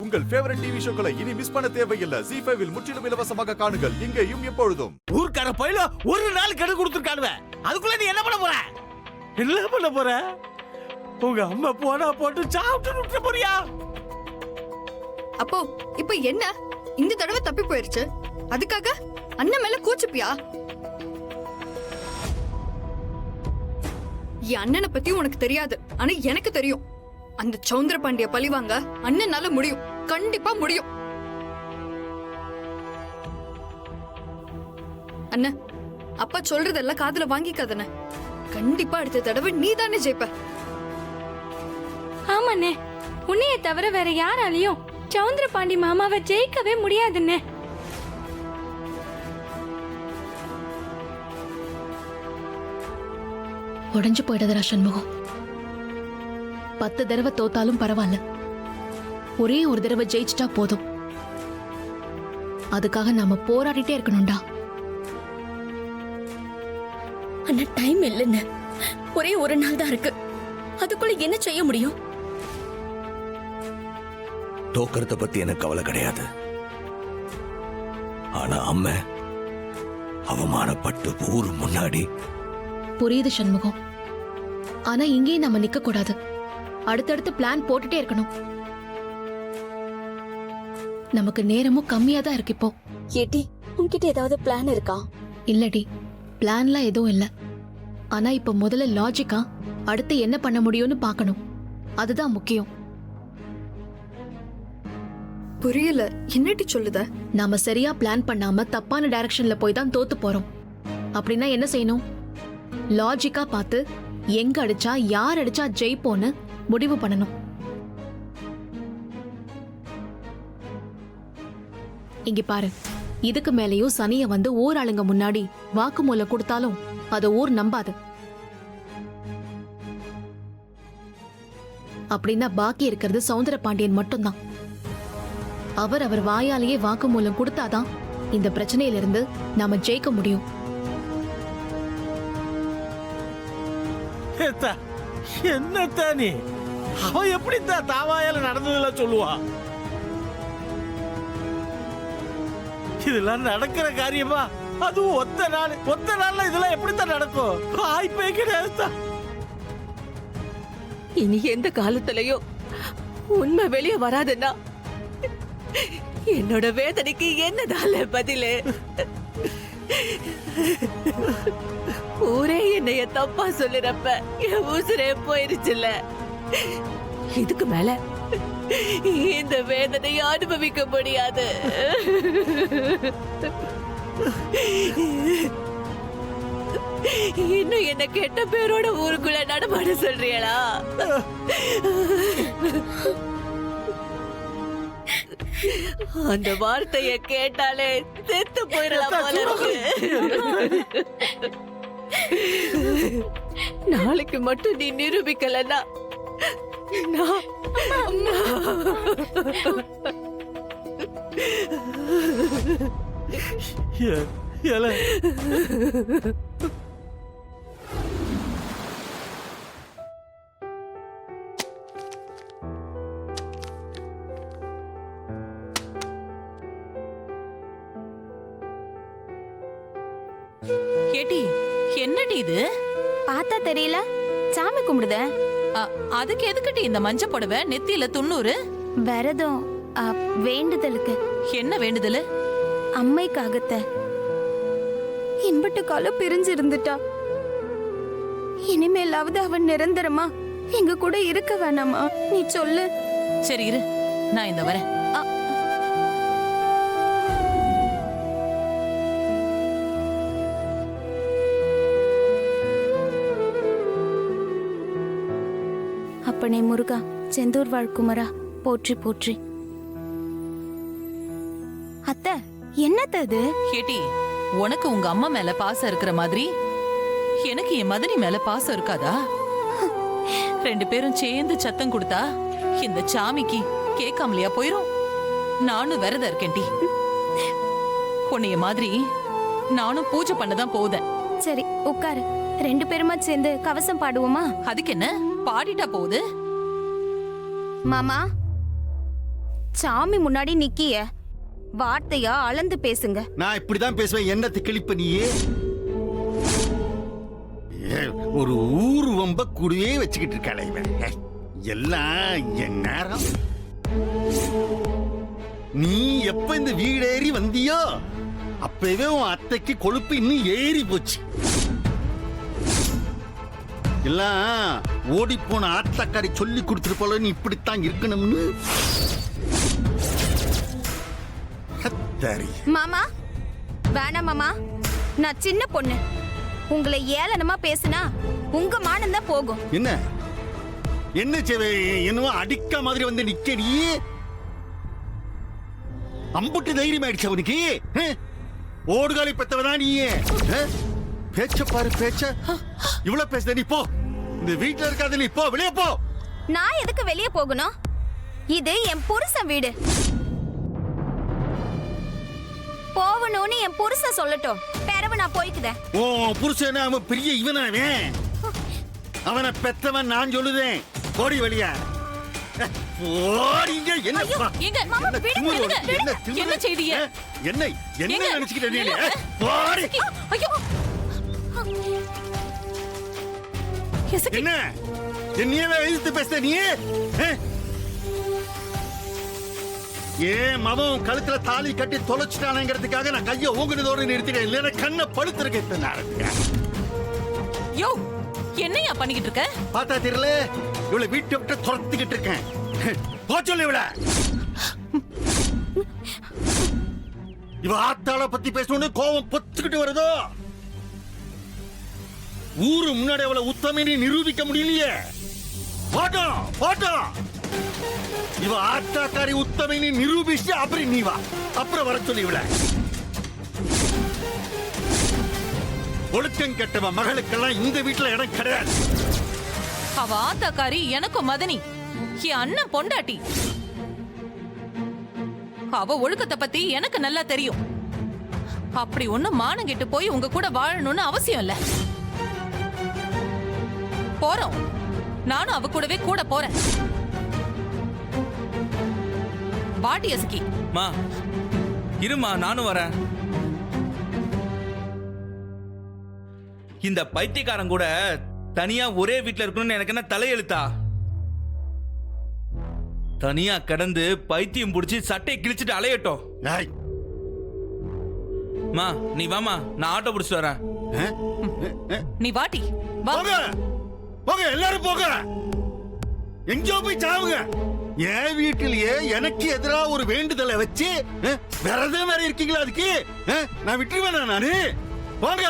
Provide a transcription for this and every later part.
உங்கள் favourite TV ஷோக்களை இனி miss பண்ண தேவையில்லை. ZEE5 இல் முற்றிலும் இலவசமாக காணுங்கள். இங்கேயும் எப்பொழுதும். ஊர்க்கார பையில ஒரு நாள் கெடு கொடுத்துருக்கானுவ. அதுக்குள்ள நீ என்ன பண்ண போற? என்ன பண்ண போற? உங்க அம்மா போனா போட்டு சாப்பிட்டு விட்டு போறியா? அப்போ இப்ப என்ன? இந்த தடவை தப்பி போயிருச்சு, அதுக்காக அண்ணன் மேல கூச்சுப்பியா? என் அண்ணனை பத்தி உனக்கு தெரியாது, ஆனா எனக்கு தெரியும். அந்த சௌந்தர பாண்டிய பழிவாங்க அண்ணனால முடியும், கண்டிப்பா முடியும். அண்ணா, அப்பா சொல்றதெல்லாம் காதுல வாங்கிக்காதன. கண்டிப்பா அடுத்த தடவை நீ தானே ஜெயிப்ப. ஆமாண்ணே, உன்னைய தவிர வேற யாராலையும் சௌந்தர பாண்டி மாமாவை ஜெயிக்கவே முடியாதுண்ணே. உடைஞ்சு போயிடுதுரா சண்முகம். 10 தடவை தோத்தாலும் பரவாயில்ல, ஒரே ஒரு தடவை ஜெயிச்சிட்டா போதும். அதுக்காக நாம போராடிட்டே இருக்கணும்டா. அண்ணா, டைம் இல்லைன்னு ஒரே ஒரு நாள் தான் இருக்கு, அதுக்குள்ள என்ன செய்ய முடியும்? தோக்கறத பத்தி எனக்கு கவலை கிடையாது. ஆனா அம்மா அவமானப்பட்டு ஊரு முன்னாடி. புரியுது சண்முகம், ஆனா இங்கேயும் நம்ம நிக்க கூடாது. அடுத்தடுத்து பிளான் போட்டுட்டே இருக்கணும். நமக்கு நேரமும் கம்மியா தான் இருக்கு இப்போ. ஏட்டி, உன்கிட்ட ஏதாவது பிளான் இருக்கா? இல்லடி, பிளான்லாம் எதுவும் இல்ல. ஆனா இப்ப முதல்ல லாஜிக்கா அடுத்து என்ன பண்ண முடியும்னு பார்க்கணும். அதுதான் முக்கியம். புரியல, என்னடி சொல்லுத? நாம சரியா பிளான் பண்ணாம தப்பான டைரக்ஷன்ல போய் தான் தோத்து போறோம். அப்படின்னா என்ன செய்யணும்? லாஜிக்கா பார்த்து எங்க அடிச்சா யார் அடிச்சா ஜெயிப்போன்னு முடிவு பண்ணணும். இங்க பாரு, இதுக்கு மேலேயும் சனிய வந்து ஊராளுங்க முன்னாடி வாக்குமூலம் கொடுத்தாலும் அத ஊர் நம்பாது. அப்படின்னா பாக்கி இருக்கிறது சௌந்தர பாண்டியன் மட்டும்தான். அவர் வாயாலேயே வாக்குமூலம் கொடுத்தாதான் இந்த பிரச்சனையிலிருந்து நாம ஜெயிக்க முடியும். என்னத்தா நீ? அவன் எப்படித்தான் தாவாயால நடந்ததெல்லாம் சொல்லுவா? இதெல்லாம் நடக்கிற காரியமா? அதுவும் ஒத்த நாள்ல இதெல்லாம் எப்படித்தான் நடக்கும்? வாய்ப்பே கிடையாது. இனி எந்த காலத்திலயும் உண்மை வெளியே வராதுன்னா என்னோட வேதனைக்கு என்னதால பதிலு? ஊரே என்னைய தப்பா சொல்லுறப்ப என் உசுரே போயிருச்சுல்ல. இதுக்கு மேல இந்த வேதனையை அனுபவிக்க முடியாது. இன்னும் என்ன கெட்ட பேரோட ஊருக்குள்ள நடமாட சொல்றியளா? அந்த வார்த்தைய கேட்டாலே செத்து போயிடலாம் போல இருக்கு. நாளைக்கு மட்டும் நீ நிரூபிக்கலன்னா கேட்டி, என்னடி இது? பார்த்தா தெரியல, சாமி கும்பிடுத. அதுக்கு எதுக்கிட்டி இந்த மஞ்ச புடவை, நெத்தியில 90? விரதம், வேண்டுதலுக்கு. என்ன வேண்டுதல்? அம்மைக்காகத்த. இன்பட்டு காலம் பிரிஞ்சு இருந்துட்டா, இனிமேலாவது அவன் நிரந்தரமா எங்க கூட இருக்க வேணாமா? நீ சொல்லு. சரி இரு, நான் இந்த வரேன். அப்பனே முருகா, செந்தூர் வாழ்குமரா, போற்றி போற்றி. அத்தை, என்னத்த அது? கேட்டி, உனக்கு உங்க அம்மா மேல பாசம் இருக்கிற மாதிரி எனக்கு என் மதனி மேல பாசம் இருக்காதா? 2 பேரும் சேர்ந்து சத்தம் கொடுத்தா இந்த சாமிக்கு கேட்காமலையா போயிரும்? நானும் விரதம் இருக்கேன்டி. உன்னைய மாதிரி நானும் பூஜை பண்ணதான் போதேன். சரி உட்காரு, 2 பேருமா சேர்ந்து கவசம் பாடுவோமா? அதுக்கு என்ன, பாடிட்டா போகுது. மாமா, சாமி முன்னாடி நிக்கிய வார்த்தையா அளந்து பேசுங்க. நான் இப்படிதான் பேசுவேன். என்னத்து கிளிப்ப நீயே? ஒரு ஊர் வம்ப கூடவே வச்சுக்கிட்டு இருக்காளே இவன். எல்லாம் என் நேரம். நீ எப்ப இந்த வீடேறி வந்தியோ அப்பவே உன் அத்தைக்கு கொழுப்பு இன்னும் ஏறி போச்சு. எல்லாம் ஓடி போன ஆத்தக்காரி சொல்லி கொடுத்துருப்போல நீ இப்படித்தான் இருக்கணும்னு. மாமா வேணாம் மாமா, நான் சின்ன பொண்ணு. உங்களை ஏளனமா பேசுனா உங்க மானம் தான் போகும். என்ன என்ன செய்வே? என்னவோ அடிக்க மாதிரி வந்து நிக்க நீ. அம்புட்டு தைரியம் ஆயிடுச்சு அவனுக்கு. ஓடுகாலி பெத்தவனா நீ. பேச்ச பாரு பேச்ச. இவ்வளவு பேசுத நீ போ. இந்த வீட்டுல இருக்காது, நீ போ, வெளியே போ. நான் எதுக்கு வெளியே போகணும்? இது என் புருஷன் வீடு. போகணும்னு என் புருஷன் சொல்லட்டும், பிறவு நான் போய்க்குதேன். ஓ புருஷன் அவன் பெரிய இவனாவே. அவனை பெத்தவன் நான் சொல்லுதேன். போடி வெளியா. ஓடிங்க. என்ன எங்க மாமா விடுங்க, விடுங்க. என்ன செய்திய? என்ன என்ன நினைச்சிட்ட நீ? போடி. ஐயோ என்ன என்னையவே எதிர்த்து பேசுற நீ? ஏன் மவன் கழுத்துல தாலி கட்டி தொலைச்சிட்டானுங்கிறதுக்காக நான் கையை ஓங்குனதோடு நிறுத்திட்டேன். இல்லைன்னா கண்ணை பழுத்திருக்கேன். யோ என்னையா பண்ணிக்கிட்டு இருக்க? பார்த்தா தெரியல, இவளை வீட்டை விட்டு துரத்திக்கிட்டு இருக்கேன். போ சொல்லு இவள. இவ ஆத்தாள பத்தி பேசணும்னு கோபம் பொத்துக்கிட்டு வருதோ. ஊரு முன்னாடி அவளை உத்தமனி நிரூபிக்க முடியலையே. போட்டோம் போட்டோம். இவ ஆத்தாக்காரி உத்தமனி நிரூபிச்சு அப்புறம் நீ வா. அப்புறம் வர சொல்லி இவள. ஒழுக்கம் கெட்டவ மகளுக்கெல்லாம் இந்த வீட்டுல இடம் கிடையாது. அவ ஆத்தாக்காரி எனக்கும் மதனி என் அண்ணன் பொண்டாட்டி. அவ ஒழுக்கத்தை பத்தி எனக்கு நல்லா தெரியும். அப்படி ஒண்ணு மானம் கெட்டு போய் உங்க கூட வாழணும்னு அவசியம் இல்ல. போறோம், நானும் அவ கூடவே கூட போறேன். பாட்டி எசக்கி மா இருமா, நானும் வரேன். இந்த பைத்தியக்காரன் கூட தனியா ஒரே வீட்டுல இருக்கணும்னு எனக்கு என்ன தலையெழுத்தா? தனியா கிடந்து பைத்தியம் புடிச்சு சட்டையை கிழிச்சிட்டு அலையட்டும். மா நீ வாமா, நான் ஆட்டோ பிடிச்சிட்டு வரேன். நீ வாட்டி வா. போக எல்லாரும் போக. எங்கேயோ போய் சாவுங்க. என் வீட்டிலேயே எனக்கு எதிரா ஒரு வேண்டுதலை வச்சு விரதம் வேற இருக்கீங்களா? அதுக்கு நான் விட்டுருவேனா நானு? போங்க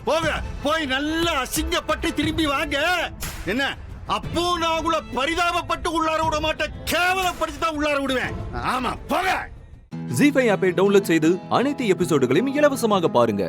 போக. போய் நல்லா அசிங்கப்பட்டு திரும்பி வாங்க. என்ன அப்போ நான் உங்களை பரிதாபப்பட்டு உள்ளார விட மாட்டேன். கேவலப்படுத்தி தான் உள்ளார விடுவேன். ஆமா போக. ஜீ5 ஆப்பை டவுன்லோட் செய்து அனைத்து எபிசோடுகளையும் இலவசமாக பாருங்க.